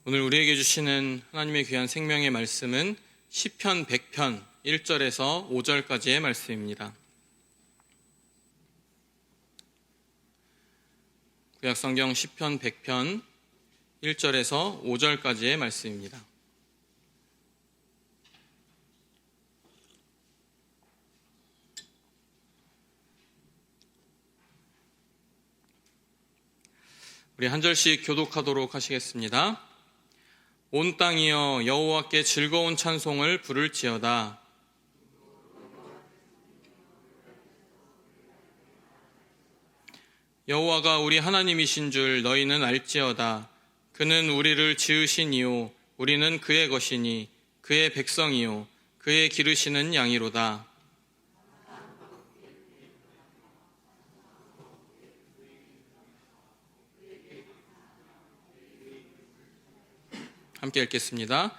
오늘 우리에게 주시는 하나님의 귀한 생명의 말씀은 시편 100편 1절에서 5절까지의 말씀입니다. 구약성경 시편 100편 1절에서 5절까지의 말씀입니다. 우리 한 절씩 교독하도록 하시겠습니다. 온 땅이여 여호와께 즐거운 찬송을 부를지어다. 여호와가 우리 하나님이신 줄 너희는 알지어다. 그는 우리를 지으신 이요 우리는 그의 것이니 그의 백성이요 그의 기르시는 양이로다. 함께 읽겠습니다.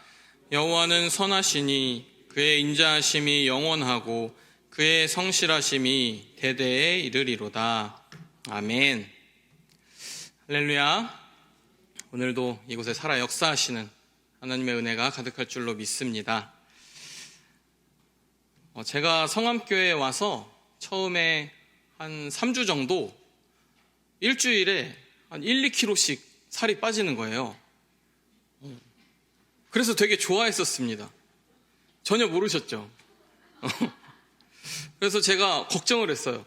여호와는 선하시니 그의 인자하심이 영원하고 그의 성실하심이 대대에 이르리로다. 아멘. 할렐루야. 오늘도 이곳에 살아 역사하시는 하나님의 은혜가 가득할 줄로 믿습니다. 제가 성암교회에 와서 처음에 한 3주 정도 일주일에 한 1, 2kg씩 살이 빠지는 거예요. 그래서 되게 좋아했었습니다. 전혀 모르셨죠? 그래서 제가 걱정을 했어요.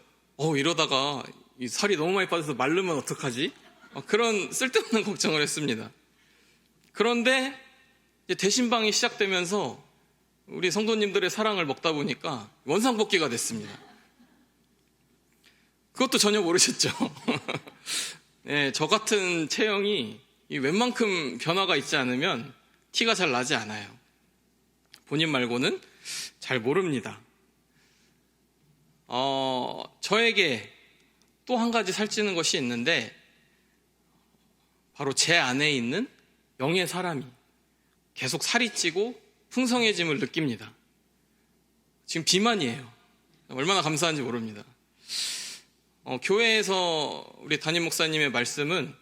이러다가 이 살이 너무 많이 빠져서 마르면 어떡하지? 그런 쓸데없는 걱정을 했습니다. 그런데 이제 대신방이 시작되면서 우리 성도님들의 사랑을 먹다 보니까 원상복귀가 됐습니다. 그것도 전혀 모르셨죠? 네, 저 같은 체형이 웬만큼 변화가 있지 않으면 티가 잘 나지 않아요. 본인 말고는 잘 모릅니다. 저에게 또 한 가지 살찌는 것이 있는데 바로 제 안에 있는 영의 사람이 계속 살이 찌고 풍성해짐을 느낍니다. 지금 비만이에요. 얼마나 감사한지 모릅니다. 교회에서 우리 담임 목사님의 말씀은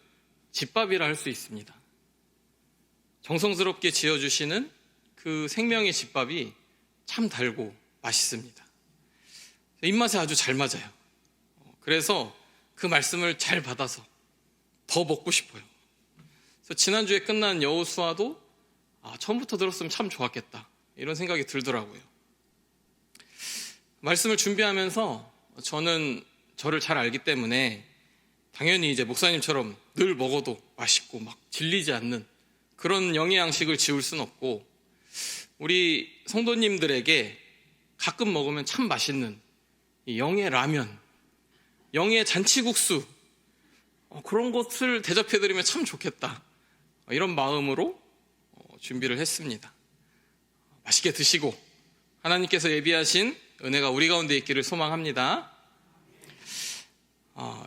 집밥이라 할 수 있습니다. 정성스럽게 지어주시는 그 생명의 집밥이 참 달고 맛있습니다. 입맛에 아주 잘 맞아요. 그래서 그 말씀을 잘 받아서 더 먹고 싶어요. 그래서 지난주에 끝난 여호수아도 처음부터 들었으면 참 좋았겠다 이런 생각이 들더라고요. 말씀을 준비하면서 저는 저를 잘 알기 때문에 당연히 이제 목사님처럼 늘 먹어도 맛있고 막 질리지 않는 그런 영의 양식을 지울 순 없고 우리 성도님들에게 가끔 먹으면 참 맛있는 이 영의 라면, 영의 잔치국수 그런 것을 대접해드리면 참 좋겠다 이런 마음으로 준비를 했습니다. 맛있게 드시고 하나님께서 예비하신 은혜가 우리 가운데 있기를 소망합니다.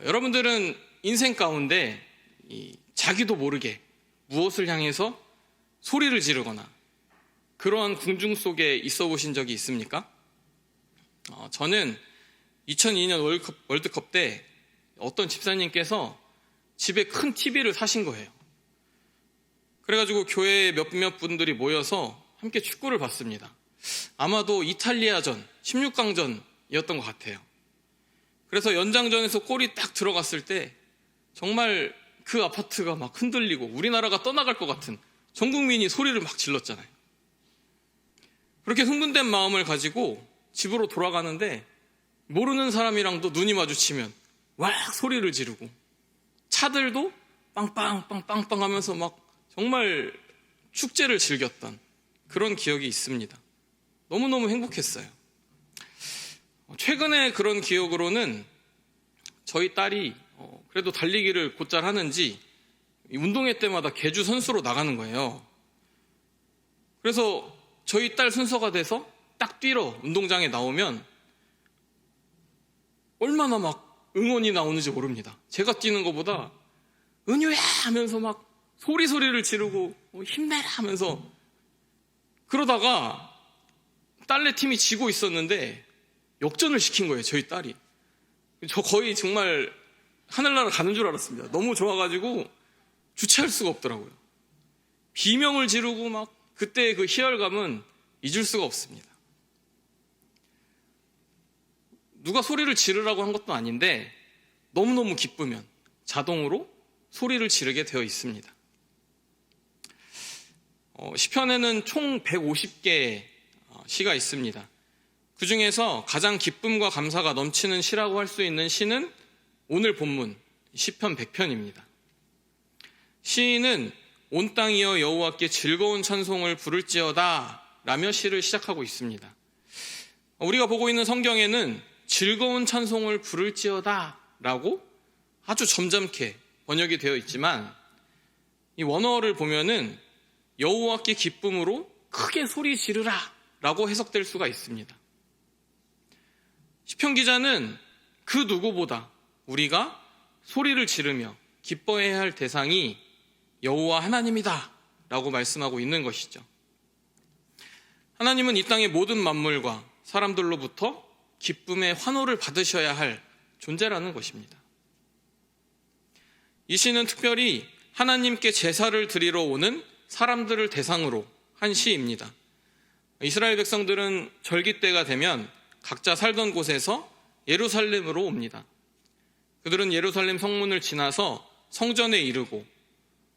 여러분들은 인생 가운데 자기도 모르게 무엇을 향해서 소리를 지르거나 그러한 궁중 속에 있어 보신 적이 있습니까? 저는 2002년 월드컵 때 어떤 집사님께서 집에 큰 TV를 사신 거예요. 그래가지고 교회에 몇몇 분들이 모여서 함께 축구를 봤습니다. 아마도 이탈리아전 16강전이었던 것 같아요. 그래서 연장전에서 골이 딱 들어갔을 때 정말 그 아파트가 막 흔들리고 우리나라가 떠나갈 것 같은 전 국민이 소리를 막 질렀잖아요. 그렇게 흥분된 마음을 가지고 집으로 돌아가는데 모르는 사람이랑도 눈이 마주치면 왁 소리를 지르고 차들도 빵빵빵빵빵 하면서 막 정말 축제를 즐겼던 그런 기억이 있습니다. 너무너무 행복했어요. 최근에 그런 기억으로는 저희 딸이 그래도 달리기를 곧잘 하는지 운동회 때마다 계주 선수로 나가는 거예요. 그래서 저희 딸 순서가 돼서 딱 뛰러 운동장에 나오면 얼마나 막 응원이 나오는지 모릅니다. 제가 뛰는 것보다 은유야 하면서 막 소리를 지르고 힘내라 하면서 그러다가 딸네 팀이 지고 있었는데 역전을 시킨 거예요. 저희 딸이. 저 거의 정말 하늘나라 가는 줄 알았습니다. 너무 좋아가지고 주체할 수가 없더라고요. 비명을 지르고 막 그때의 그 희열감은 잊을 수가 없습니다. 누가 소리를 지르라고 한 것도 아닌데 너무너무 기쁘면 자동으로 소리를 지르게 되어 있습니다. 시편에는 총 150개의 시가 있습니다. 그 중에서 가장 기쁨과 감사가 넘치는 시라고 할 수 있는 시는 오늘 본문 시편 100편입니다. 시인은 온 땅이여 여호와께 즐거운 찬송을 부를지어다 라며 시를 시작하고 있습니다. 우리가 보고 있는 성경에는 즐거운 찬송을 부를지어다 라고 아주 점잖게 번역이 되어 있지만 이 원어를 보면은 여호와께 기쁨으로 크게 소리 지르라 라고 해석될 수가 있습니다. 시편 기자는 그 누구보다 우리가 소리를 지르며 기뻐해야 할 대상이 여호와 하나님이다 라고 말씀하고 있는 것이죠. 하나님은 이 땅의 모든 만물과 사람들로부터 기쁨의 환호를 받으셔야 할 존재라는 것입니다. 이 시는 특별히 하나님께 제사를 드리러 오는 사람들을 대상으로 한 시입니다. 이스라엘 백성들은 절기 때가 되면 각자 살던 곳에서 예루살렘으로 옵니다. 그들은 예루살렘 성문을 지나서 성전에 이르고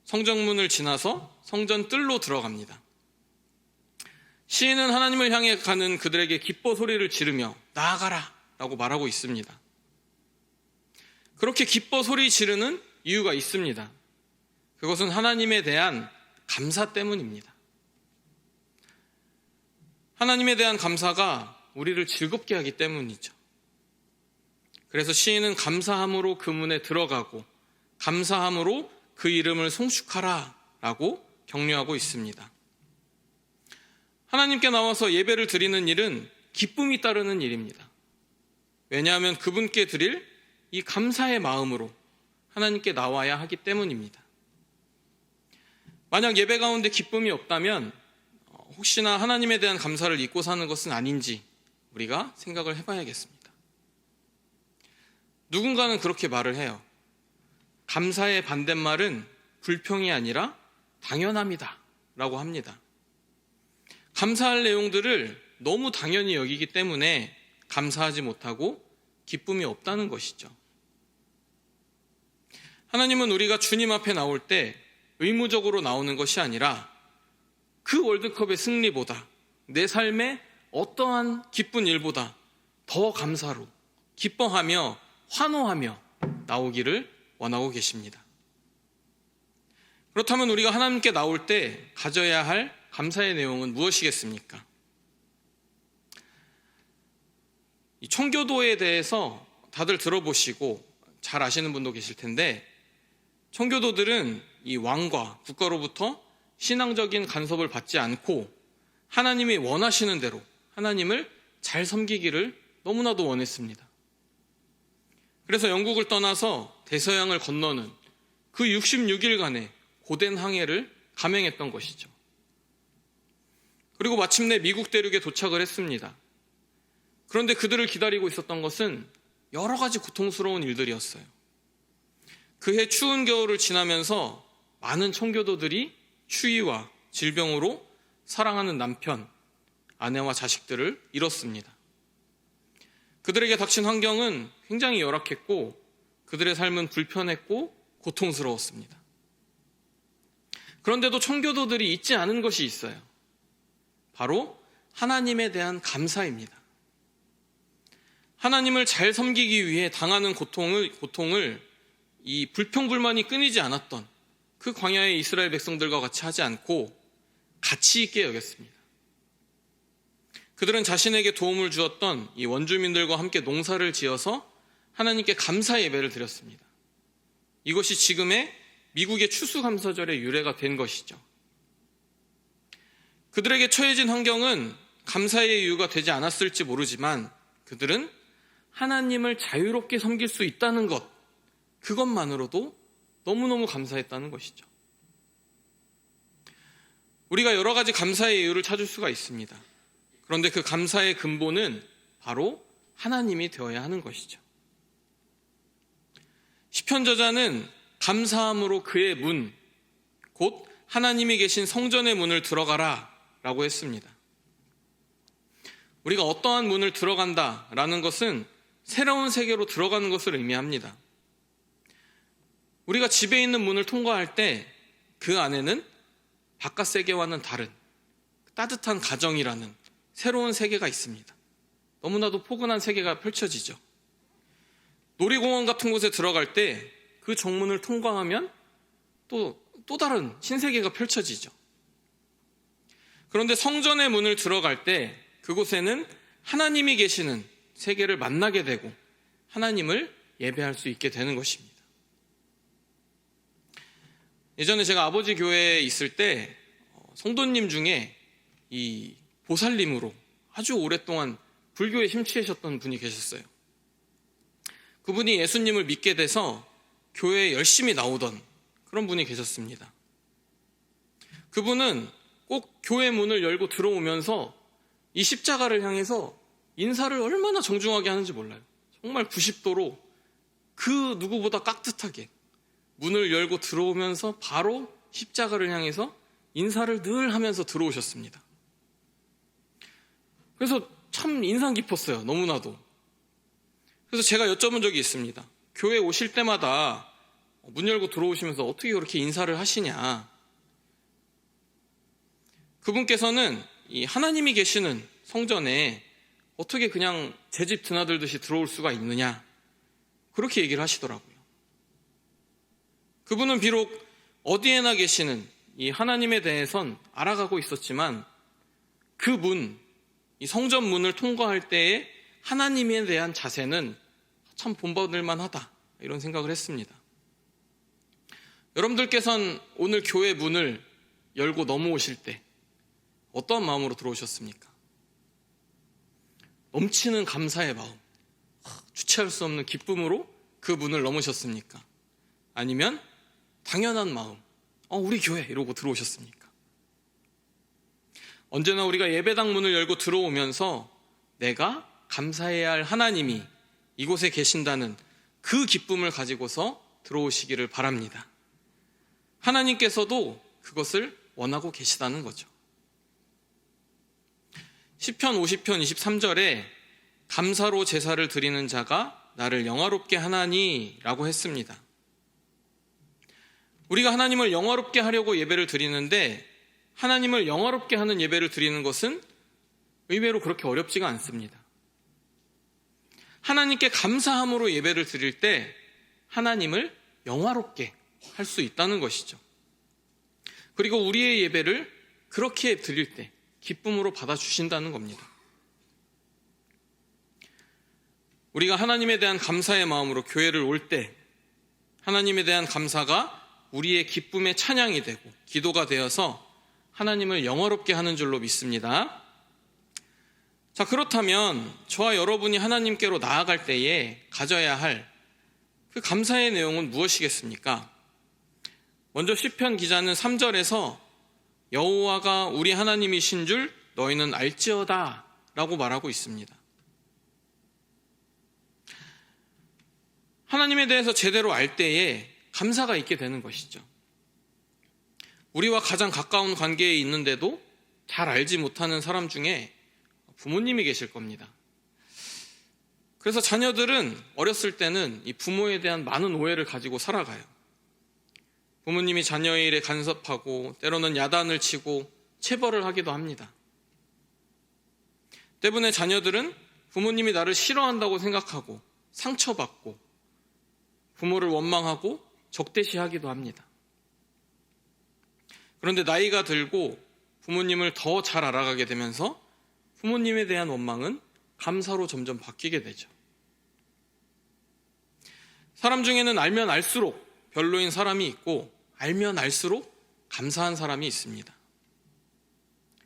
성전문을 지나서 성전 뜰로 들어갑니다. 시인은 하나님을 향해 가는 그들에게 기뻐 소리를 지르며 나아가라 라고 말하고 있습니다. 그렇게 기뻐 소리 지르는 이유가 있습니다. 그것은 하나님에 대한 감사 때문입니다. 하나님에 대한 감사가 우리를 즐겁게 하기 때문이죠. 그래서 시인은 감사함으로 그 문에 들어가고 감사함으로 그 이름을 송축하라 라고 격려하고 있습니다. 하나님께 나와서 예배를 드리는 일은 기쁨이 따르는 일입니다. 왜냐하면 그분께 드릴 이 감사의 마음으로 하나님께 나와야 하기 때문입니다. 만약 예배 가운데 기쁨이 없다면 혹시나 하나님에 대한 감사를 잊고 사는 것은 아닌지 우리가 생각을 해봐야겠습니다. 누군가는 그렇게 말을 해요. 감사의 반대말은 불평이 아니라 당연함이다 라고 합니다. 감사할 내용들을 너무 당연히 여기기 때문에 감사하지 못하고 기쁨이 없다는 것이죠. 하나님은 우리가 주님 앞에 나올 때 의무적으로 나오는 것이 아니라 그 월드컵의 승리보다 내 삶의 어떠한 기쁜 일보다 더 감사로 기뻐하며 환호하며 나오기를 원하고 계십니다. 그렇다면 우리가 하나님께 나올 때 가져야 할 감사의 내용은 무엇이겠습니까? 이 청교도에 대해서 다들 들어보시고 잘 아시는 분도 계실 텐데 청교도들은 이 왕과 국가로부터 신앙적인 간섭을 받지 않고 하나님이 원하시는 대로 하나님을 잘 섬기기를 너무나도 원했습니다. 그래서 영국을 떠나서 대서양을 건너는 그 66일간의 고된 항해를 감행했던 것이죠. 그리고 마침내 미국 대륙에 도착을 했습니다. 그런데 그들을 기다리고 있었던 것은 여러 가지 고통스러운 일들이었어요. 그해 추운 겨울을 지나면서 많은 청교도들이 추위와 질병으로 사랑하는 남편, 아내와 자식들을 잃었습니다. 그들에게 닥친 환경은 굉장히 열악했고 그들의 삶은 불편했고 고통스러웠습니다. 그런데도 청교도들이 잊지 않은 것이 있어요. 바로 하나님에 대한 감사입니다. 하나님을 잘 섬기기 위해 당하는 고통을 이 불평불만이 끊이지 않았던 그 광야의 이스라엘 백성들과 같이 하지 않고 가치 있게 여겼습니다. 그들은 자신에게 도움을 주었던 이 원주민들과 함께 농사를 지어서 하나님께 감사 예배를 드렸습니다. 이것이 지금의 미국의 추수감사절의 유래가 된 것이죠. 그들에게 처해진 환경은 감사의 이유가 되지 않았을지 모르지만 그들은 하나님을 자유롭게 섬길 수 있다는 것, 그것만으로도 너무너무 감사했다는 것이죠. 우리가 여러 가지 감사의 이유를 찾을 수가 있습니다. 그런데 그 감사의 근본은 바로 하나님이 되어야 하는 것이죠. 시편 저자는 감사함으로 그의 문, 곧 하나님이 계신 성전의 문을 들어가라 라고 했습니다. 우리가 어떠한 문을 들어간다라는 것은 새로운 세계로 들어가는 것을 의미합니다. 우리가 집에 있는 문을 통과할 때 그 안에는 바깥 세계와는 다른 따뜻한 가정이라는 새로운 세계가 있습니다. 너무나도 포근한 세계가 펼쳐지죠. 놀이공원 같은 곳에 들어갈 때 그 정문을 통과하면 또 다른 신세계가 펼쳐지죠. 그런데 성전의 문을 들어갈 때 그곳에는 하나님이 계시는 세계를 만나게 되고 하나님을 예배할 수 있게 되는 것입니다. 예전에 제가 아버지 교회에 있을 때 성도님 중에 이 보살님으로 아주 오랫동안 불교에 심취하셨던 분이 계셨어요. 그분이 예수님을 믿게 돼서 교회에 열심히 나오던 그런 분이 계셨습니다. 그분은 꼭 교회 문을 열고 들어오면서 이 십자가를 향해서 인사를 얼마나 정중하게 하는지 몰라요. 정말 90도로 그 누구보다 깍듯하게 문을 열고 들어오면서 바로 십자가를 향해서 인사를 늘 하면서 들어오셨습니다. 그래서 참 인상 깊었어요. 너무나도. 그래서 제가 여쭤본 적이 있습니다. 교회 오실 때마다 문 열고 들어오시면서 어떻게 그렇게 인사를 하시냐. 그분께서는 이 하나님이 계시는 성전에 어떻게 그냥 제 집 드나들듯이 들어올 수가 있느냐. 그렇게 얘기를 하시더라고요. 그분은 비록 어디에나 계시는 이 하나님에 대해선 알아가고 있었지만 그 문, 이 성전 문을 통과할 때의 하나님에 대한 자세는 참 본받을 만하다 이런 생각을 했습니다. 여러분들께서는 오늘 교회 문을 열고 넘어오실 때 어떠한 마음으로 들어오셨습니까? 넘치는 감사의 마음, 주체할 수 없는 기쁨으로 그 문을 넘으셨습니까? 아니면 당연한 마음, 우리 교회 이러고 들어오셨습니까? 언제나 우리가 예배당 문을 열고 들어오면서 내가 감사해야 할 하나님이 이곳에 계신다는 그 기쁨을 가지고서 들어오시기를 바랍니다. 하나님께서도 그것을 원하고 계시다는 거죠. 시편 50편 23절에 감사로 제사를 드리는 자가 나를 영화롭게 하나니 라고 했습니다. 우리가 하나님을 영화롭게 하려고 예배를 드리는데 하나님을 영화롭게 하는 예배를 드리는 것은 의외로 그렇게 어렵지가 않습니다. 하나님께 감사함으로 예배를 드릴 때 하나님을 영화롭게 할 수 있다는 것이죠. 그리고 우리의 예배를 그렇게 드릴 때 기쁨으로 받아주신다는 겁니다. 우리가 하나님에 대한 감사의 마음으로 교회를 올 때 하나님에 대한 감사가 우리의 기쁨의 찬양이 되고 기도가 되어서 하나님을 영화롭게 하는 줄로 믿습니다. 자, 그렇다면 저와 여러분이 하나님께로 나아갈 때에 가져야 할 그 감사의 내용은 무엇이겠습니까? 먼저 시편 기자는 3절에서 여호와가 우리 하나님이신 줄 너희는 알지어다 라고 말하고 있습니다. 하나님에 대해서 제대로 알 때에 감사가 있게 되는 것이죠. 우리와 가장 가까운 관계에 있는데도 잘 알지 못하는 사람 중에 부모님이 계실 겁니다. 그래서 자녀들은 어렸을 때는 이 부모에 대한 많은 오해를 가지고 살아가요. 부모님이 자녀의 일에 간섭하고 때로는 야단을 치고 체벌을 하기도 합니다. 때문에 자녀들은 부모님이 나를 싫어한다고 생각하고 상처받고 부모를 원망하고 적대시하기도 합니다. 그런데 나이가 들고 부모님을 더 잘 알아가게 되면서 부모님에 대한 원망은 감사로 점점 바뀌게 되죠. 사람 중에는 알면 알수록 별로인 사람이 있고 알면 알수록 감사한 사람이 있습니다.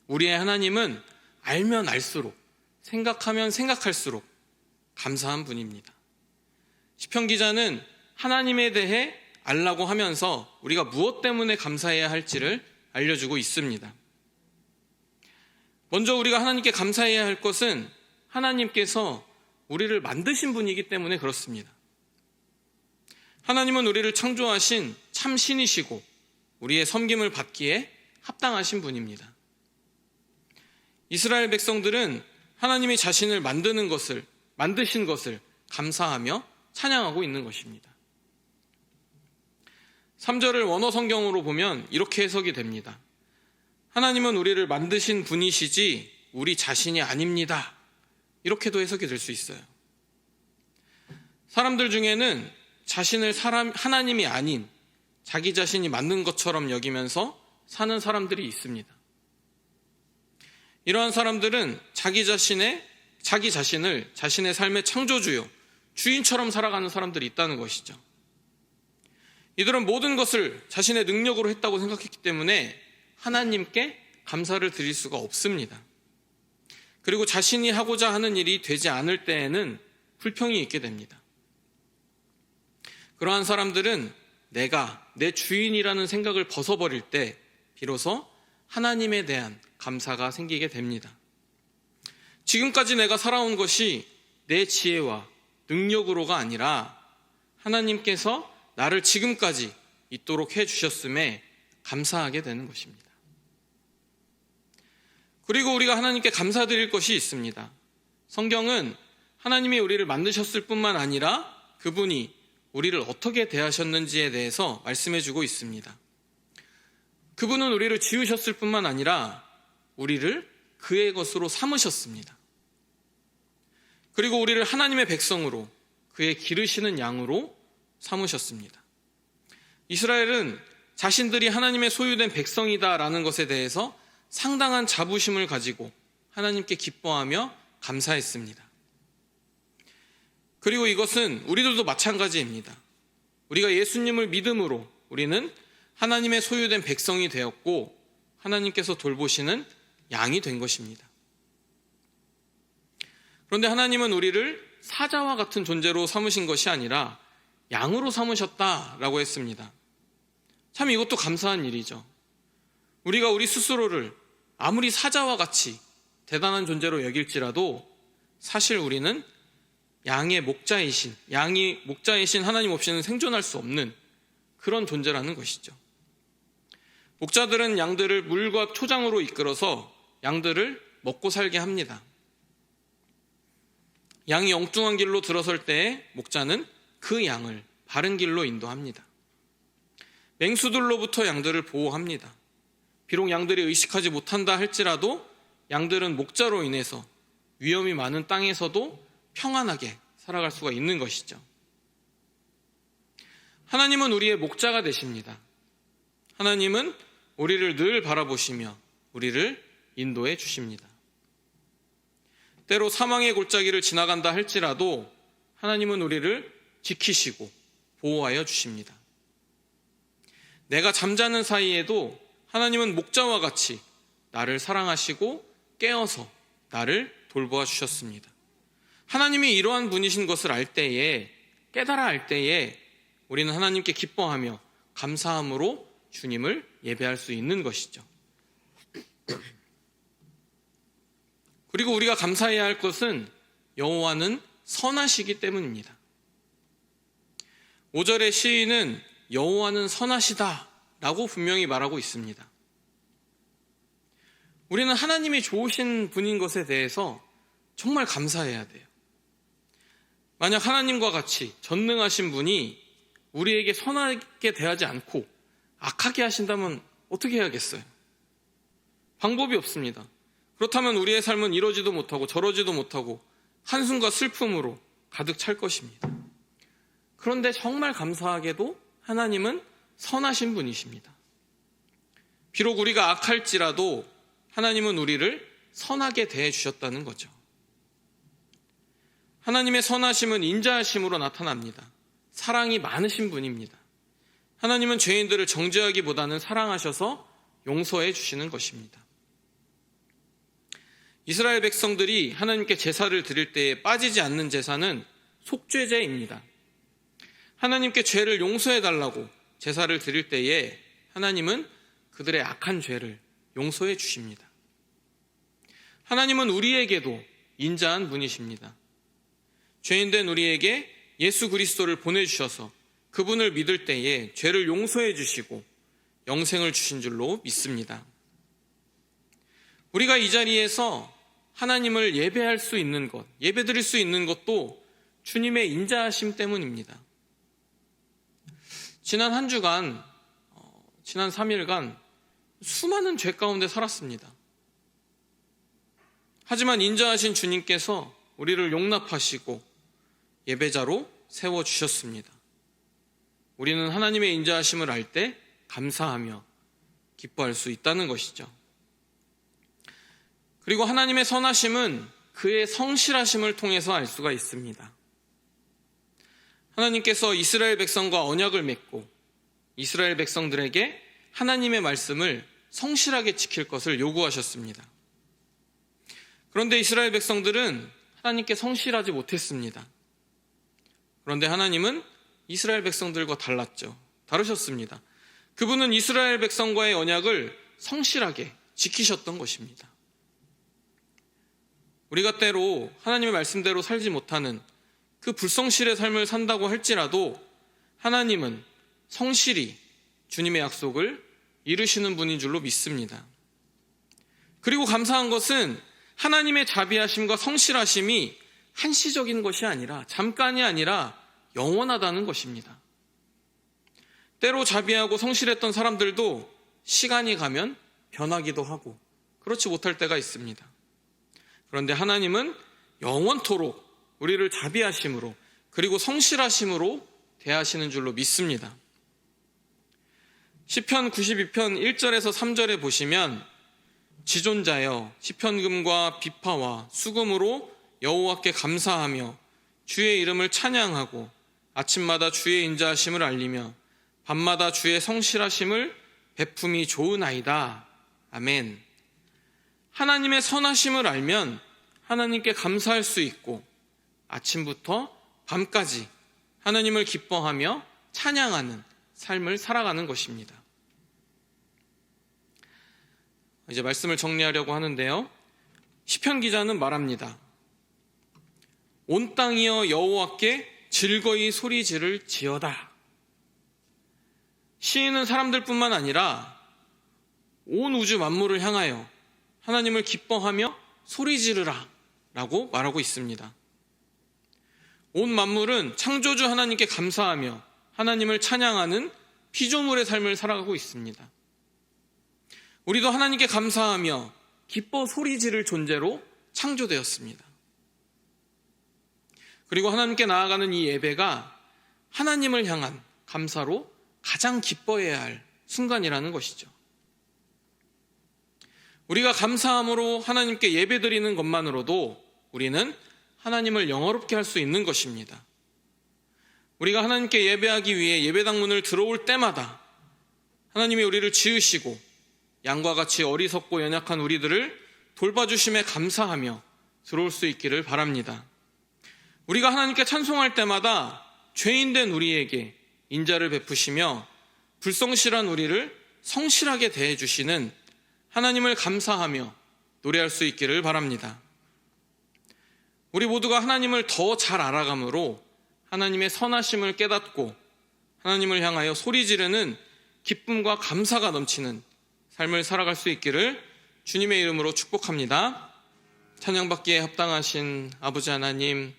우리의 하나님은 알면 알수록 생각하면 생각할수록 감사한 분입니다. 시편 기자는 하나님에 대해 알라고 하면서 우리가 무엇 때문에 감사해야 할지를 알려주고 있습니다. 먼저 우리가 하나님께 감사해야 할 것은 하나님께서 우리를 만드신 분이기 때문에 그렇습니다. 하나님은 우리를 창조하신 참 신이시고 우리의 섬김을 받기에 합당하신 분입니다. 이스라엘 백성들은 하나님이 자신을 만드신 것을 감사하며 찬양하고 있는 것입니다. 3절을 원어 성경으로 보면 이렇게 해석이 됩니다. 하나님은 우리를 만드신 분이시지 우리 자신이 아닙니다. 이렇게도 해석이 될 수 있어요. 사람들 중에는 자신을 하나님이 아닌 자기 자신이 만든 것처럼 여기면서 사는 사람들이 있습니다. 이러한 사람들은 자기 자신을 자신의 삶의 창조주요, 주인처럼 살아가는 사람들이 있다는 것이죠. 이들은 모든 것을 자신의 능력으로 했다고 생각했기 때문에 하나님께 감사를 드릴 수가 없습니다. 그리고 자신이 하고자 하는 일이 되지 않을 때에는 불평이 있게 됩니다. 그러한 사람들은 내가 내 주인이라는 생각을 벗어버릴 때 비로소 하나님에 대한 감사가 생기게 됩니다. 지금까지 내가 살아온 것이 내 지혜와 능력으로가 아니라 하나님께서 나를 지금까지 있도록 해주셨음에 감사하게 되는 것입니다. 그리고 우리가 하나님께 감사드릴 것이 있습니다. 성경은 하나님이 우리를 만드셨을 뿐만 아니라 그분이 우리를 어떻게 대하셨는지에 대해서 말씀해주고 있습니다. 그분은 우리를 지으셨을 뿐만 아니라 우리를 그의 것으로 삼으셨습니다. 그리고 우리를 하나님의 백성으로 그의 기르시는 양으로 삼으셨습니다. 이스라엘은 자신들이 하나님의 소유된 백성이다라는 것에 대해서 상당한 자부심을 가지고 하나님께 기뻐하며 감사했습니다. 그리고 이것은 우리들도 마찬가지입니다. 우리가 예수님을 믿음으로 우리는 하나님의 소유된 백성이 되었고 하나님께서 돌보시는 양이 된 것입니다. 그런데 하나님은 우리를 사자와 같은 존재로 삼으신 것이 아니라 양으로 삼으셨다라고 했습니다. 참 이것도 감사한 일이죠. 우리가 우리 스스로를 아무리 사자와 같이 대단한 존재로 여길지라도 사실 우리는 양이 목자이신 하나님 없이는 생존할 수 없는 그런 존재라는 것이죠. 목자들은 양들을 물과 초장으로 이끌어서 양들을 먹고 살게 합니다. 양이 엉뚱한 길로 들어설 때에 목자는 그 양을 바른 길로 인도합니다. 맹수들로부터 양들을 보호합니다. 비록 양들이 의식하지 못한다 할지라도 양들은 목자로 인해서 위험이 많은 땅에서도 평안하게 살아갈 수가 있는 것이죠. 하나님은 우리의 목자가 되십니다. 하나님은 우리를 늘 바라보시며 우리를 인도해 주십니다. 때로 사망의 골짜기를 지나간다 할지라도 하나님은 우리를 지키시고 보호하여 주십니다. 내가 잠자는 사이에도 하나님은 목자와 같이 나를 사랑하시고 깨어서 나를 돌보아 주셨습니다. 하나님이 이러한 분이신 것을 알 때에, 깨달아 알 때에 우리는 하나님께 기뻐하며 감사함으로 주님을 예배할 수 있는 것이죠. 그리고 우리가 감사해야 할 것은 여호와는 선하시기 때문입니다. 5절의 시인은 여호와는 선하시다 라고 분명히 말하고 있습니다. 우리는 하나님이 좋으신 분인 것에 대해서 정말 감사해야 돼요. 만약 하나님과 같이 전능하신 분이 우리에게 선하게 대하지 않고 악하게 하신다면 어떻게 해야겠어요? 방법이 없습니다. 그렇다면 우리의 삶은 이러지도 못하고 저러지도 못하고 한숨과 슬픔으로 가득 찰 것입니다. 그런데 정말 감사하게도 하나님은 선하신 분이십니다. 비록 우리가 악할지라도 하나님은 우리를 선하게 대해 주셨다는 거죠. 하나님의 선하심은 인자하심으로 나타납니다. 사랑이 많으신 분입니다. 하나님은 죄인들을 정죄하기보다는 사랑하셔서 용서해 주시는 것입니다. 이스라엘 백성들이 하나님께 제사를 드릴 때에 빠지지 않는 제사는 속죄제입니다. 하나님께 죄를 용서해 달라고 제사를 드릴 때에 하나님은 그들의 악한 죄를 용서해 주십니다. 하나님은 우리에게도 인자한 분이십니다. 죄인된 우리에게 예수 그리스도를 보내주셔서 그분을 믿을 때에 죄를 용서해 주시고 영생을 주신 줄로 믿습니다. 우리가 이 자리에서 하나님을 예배할 수 있는 것, 예배드릴 수 있는 것도 주님의 인자하심 때문입니다. 지난 한 주간, 지난 3일간 수많은 죄 가운데 살았습니다. 하지만 인자하신 주님께서 우리를 용납하시고 예배자로 세워주셨습니다. 우리는 하나님의 인자하심을 알 때 감사하며 기뻐할 수 있다는 것이죠. 그리고 하나님의 선하심은 그의 성실하심을 통해서 알 수가 있습니다. 하나님께서 이스라엘 백성과 언약을 맺고 이스라엘 백성들에게 하나님의 말씀을 성실하게 지킬 것을 요구하셨습니다. 그런데 이스라엘 백성들은 하나님께 성실하지 못했습니다. 그런데 하나님은 이스라엘 백성들과 다르셨습니다. 그분은 이스라엘 백성과의 언약을 성실하게 지키셨던 것입니다. 우리가 때로 하나님의 말씀대로 살지 못하는 그 불성실의 삶을 산다고 할지라도 하나님은 성실히 주님의 약속을 이루시는 분인 줄로 믿습니다. 그리고 감사한 것은 하나님의 자비하심과 성실하심이 한시적인 것이 아니라, 잠깐이 아니라 영원하다는 것입니다. 때로 자비하고 성실했던 사람들도 시간이 가면 변하기도 하고 그렇지 못할 때가 있습니다. 그런데 하나님은 영원토록 우리를 자비하심으로 그리고 성실하심으로 대하시는 줄로 믿습니다. 시편 92편 1절에서 3절에 보시면 지존자여 시편금과 비파와 수금으로 여호와께 감사하며 주의 이름을 찬양하고 아침마다 주의 인자하심을 알리며 밤마다 주의 성실하심을 베품이 좋으나이다. 아멘. 하나님의 선하심을 알면 하나님께 감사할 수 있고 아침부터 밤까지 하나님을 기뻐하며 찬양하는 삶을 살아가는 것입니다. 이제 말씀을 정리하려고 하는데요. 시편 기자는 말합니다. 온 땅이여 여호와께 즐거이 소리지를 지어다. 시인은 사람들뿐만 아니라 온 우주 만물을 향하여 하나님을 기뻐하며 소리지르라 라고 말하고 있습니다. 온 만물은 창조주 하나님께 감사하며 하나님을 찬양하는 피조물의 삶을 살아가고 있습니다. 우리도 하나님께 감사하며 기뻐 소리지를 존재로 창조되었습니다. 그리고 하나님께 나아가는 이 예배가 하나님을 향한 감사로 가장 기뻐해야 할 순간이라는 것이죠. 우리가 감사함으로 하나님께 예배드리는 것만으로도 우리는 하나님을 영화롭게 할 수 있는 것입니다. 우리가 하나님께 예배하기 위해 예배당 문을 들어올 때마다 하나님이 우리를 지으시고 양과 같이 어리석고 연약한 우리들을 돌봐주심에 감사하며 들어올 수 있기를 바랍니다. 우리가 하나님께 찬송할 때마다 죄인된 우리에게 인자를 베푸시며 불성실한 우리를 성실하게 대해주시는 하나님을 감사하며 노래할 수 있기를 바랍니다. 우리 모두가 하나님을 더 잘 알아감으로 하나님의 선하심을 깨닫고 하나님을 향하여 소리지르는 기쁨과 감사가 넘치는 삶을 살아갈 수 있기를 주님의 이름으로 축복합니다. 찬양받기에 합당하신 아버지 하나님,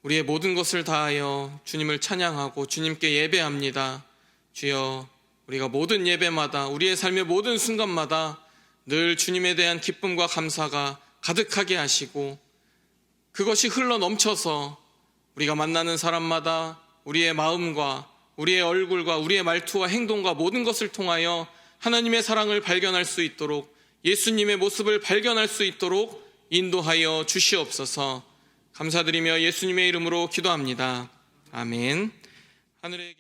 우리의 모든 것을 다하여 주님을 찬양하고 주님께 예배합니다. 주여, 우리가 모든 예배마다 우리의 삶의 모든 순간마다 늘 주님에 대한 기쁨과 감사가 가득하게 하시고 그것이 흘러 넘쳐서 우리가 만나는 사람마다 우리의 마음과 우리의 얼굴과 우리의 말투와 행동과 모든 것을 통하여 하나님의 사랑을 발견할 수 있도록, 예수님의 모습을 발견할 수 있도록 인도하여 주시옵소서. 감사드리며 예수님의 이름으로 기도합니다. 아멘. 하늘에